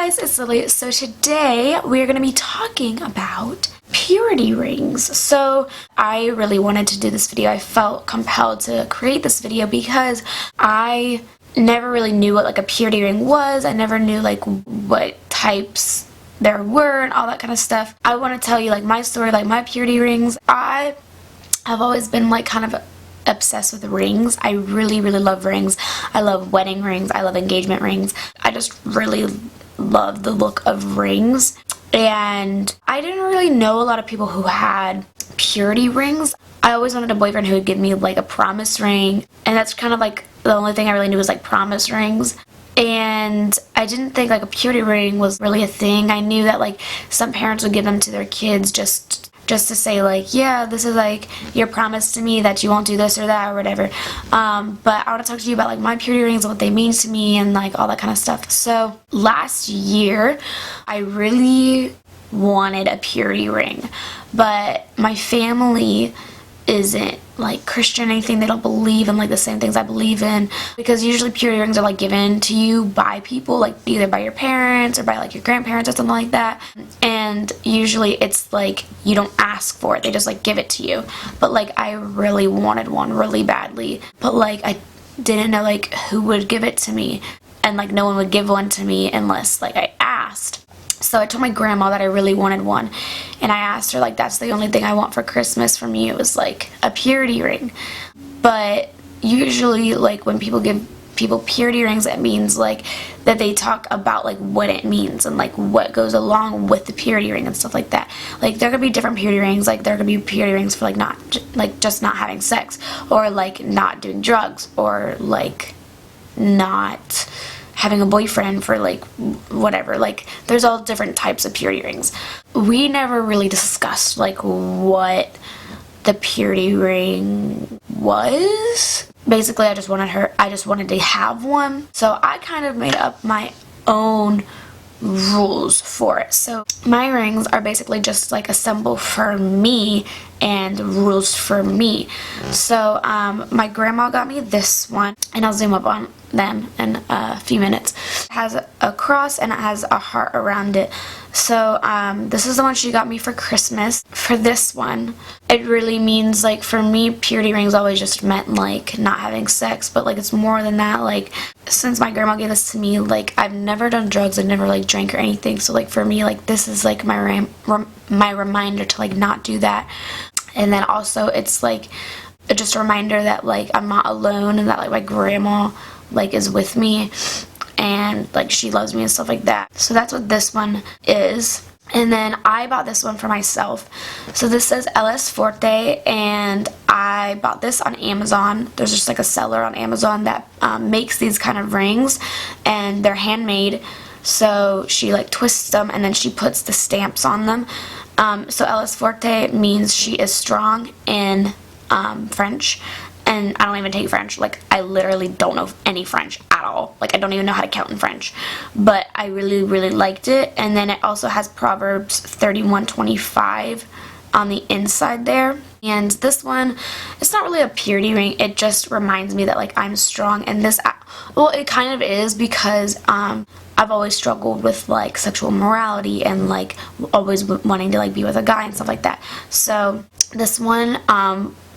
guys, it's Lily. So today we are going to be talking about purity rings. So I really wanted to do this video. I felt compelled to create this video because I never really knew what like a purity ring was. I never knew like what types there were and all that kind of stuff. I want to tell you like my story, like my purity rings. I have always been like kind of obsessed with rings. I really love rings. I love wedding rings. I love engagement rings. I just really love the look of rings. And I didn't really know a lot of people who had purity rings. I always wanted a boyfriend who would give me like a promise ring, and that's kind of like the only thing I really knew was like promise rings. And I didn't think like a purity ring was really a thing. I knew that like some parents would give them to their kids just to say like, yeah, this is like your promise to me that you won't do this or that or whatever. But I want to talk to you about like my purity rings and what they mean to me and like all that kind of stuff. So last year I really wanted a purity ring, but my family isn't like Christian or anything. They don't believe in like the same things I believe in, because usually purity rings are like given to you by people, like either by your parents or by like your grandparents or something like that. And usually it's like you don't ask for it, they just like give it to you. But like I really wanted one really badly, but like I didn't know like who would give it to me, and like no one would give one to me unless like I asked. So I told my grandma that I really wanted one, and I asked her like, that's the only thing I want for Christmas from you, it was like a purity ring. But usually like when people give people purity rings, it means like that they talk about like what it means and like what goes along with the purity ring and stuff like that. Like there could be different purity rings, like there could be purity rings for like not like just not having sex, or like not doing drugs, or like not having a boyfriend for like whatever. Like there's all different types of purity rings. We never really discussed like what the purity ring was. Basically I just wanted to have one, so I kind of made up my own rules for it. So my rings are basically just like a symbol for me and rules for me. So my grandma got me this one, and I'll zoom up on them in a few minutes. It has a cross and it has a heart around it. So this is the one she got me for Christmas. For this one, it really means like, for me, purity rings always just meant like not having sex, but like it's more than that. Like since my grandma gave this to me, like I've never done drugs, I've never like drank or anything, so like for me like this is like my reminder to like not do that. And then also it's like just a reminder that like I'm not alone, and that like my grandma like is with me and like she loves me and stuff like that. So that's what this one is. And then I bought this one for myself. So this says LS Forte, and I bought this on Amazon. There's just like a seller on Amazon that makes these kind of rings, and they're handmade. So she like twists them and then she puts the stamps on them. So LS Forte means she is strong in French. And I don't even take French. Like I literally don't know any French at all. Like I don't even know how to count in French. But I really liked it. And then it also has Proverbs 31:25 on the inside there. And this one, it's not really a purity ring, it just reminds me that like I'm strong. And this, well, it kind of is, because I've always struggled with like sexual morality and like always wanting to like be with a guy and stuff like that. So this one,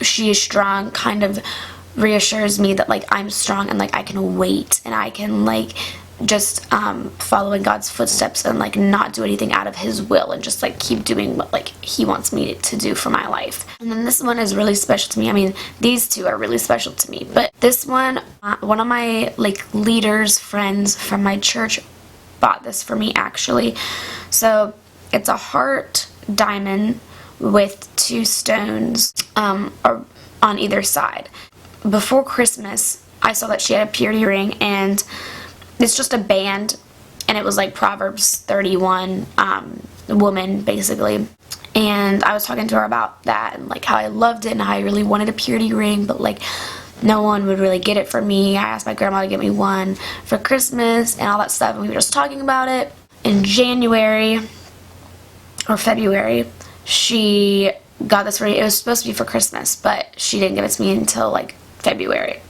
she is strong, kind of reassures me that like I'm strong and like I can wait and I can like just follow in God's footsteps and like not do anything out of his will, and just like keep doing what like he wants me to do for my life. And then this one is really special to me. I mean, these two are really special to me, but this one, one of my like leaders, friends from my church bought this for me actually. So it's a heart diamond with two stones on either side. Before Christmas I saw that she had a purity ring, and it's just a band, and it was like Proverbs 31 woman basically. And I was talking to her about that and like how I loved it and how I really wanted a purity ring, but like no one would really get it for me. I asked my grandma to get me one for Christmas and all that stuff, and we were just talking about it. In January or February, she got this for me. It was supposed to be for Christmas, but she didn't give it to me until like February.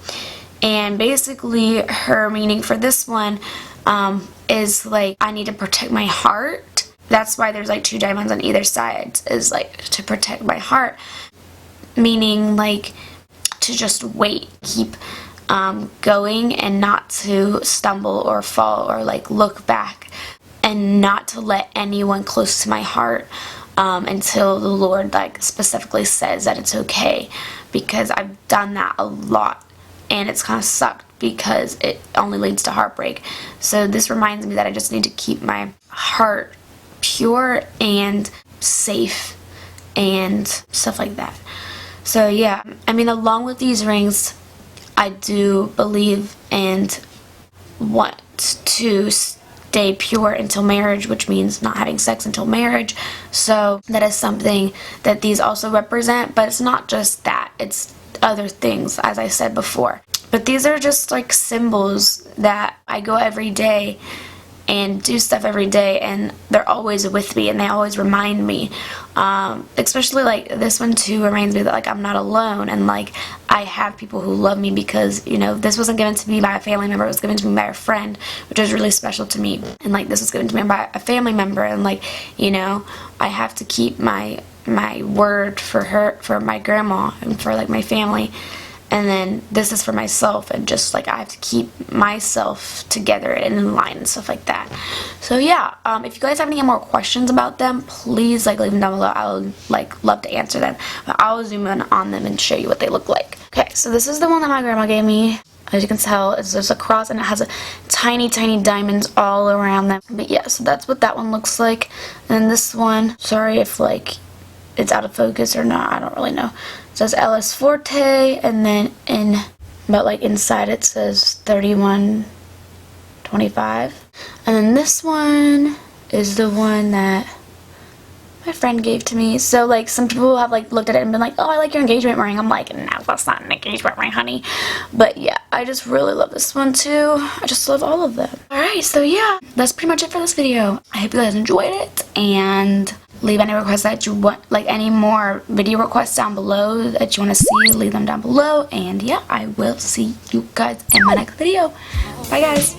And basically her meaning for this one is like I need to protect my heart. That's why there's like 2 diamonds on either side, is like to protect my heart, meaning like to just wait, keep going, and not to stumble or fall or like look back, and not to let anyone close to my heart until the Lord like specifically says that it's okay, because I've done that a lot and it's kind of sucked because it only leads to heartbreak. So this reminds me that I just need to keep my heart pure and safe and stuff like that. So yeah, I mean, along with these rings, I do believe and want to stay pure until marriage, which means not having sex until marriage. So that is something that these also represent, but it's not just that, it's other things, as I said before. But these are just like symbols that I go every day and do stuff every day, and they're always with me and they always remind me, especially like this one too reminds me that like I'm not alone, and like I have people who love me, because you know, this wasn't given to me by a family member, it was given to me by a friend, which is really special to me. And like this was given to me by a family member, and like, you know, I have to keep my word for her, for my grandma, and for like my family. And then this is for myself, and just like I have to keep myself together and in line and stuff like that. So yeah, if you guys have any more questions about them, please like leave them down below. I would like love to answer them, but I'll zoom in on them and show you what they look like. Okay, so this is the one that my grandma gave me. As you can tell, it's just a cross, and it has a tiny diamonds all around them. But yeah, so that's what that one looks like. And this one, sorry if like it's out of focus or not, I don't really know. It says LS Forte, and then but like inside it says 3125. And then this one is the one that my friend gave to me. So like some people have like looked at it and been like, oh, I like your engagement ring. I'm like, no, that's not an engagement ring, honey. But yeah, I just really love this one too. I just love all of them. Alright, so yeah, that's pretty much it for this video. I hope you guys enjoyed it, and leave any requests that you want, like any more video requests down below that you want to see, leave them down below. And yeah, I will see you guys in my next video. Bye guys.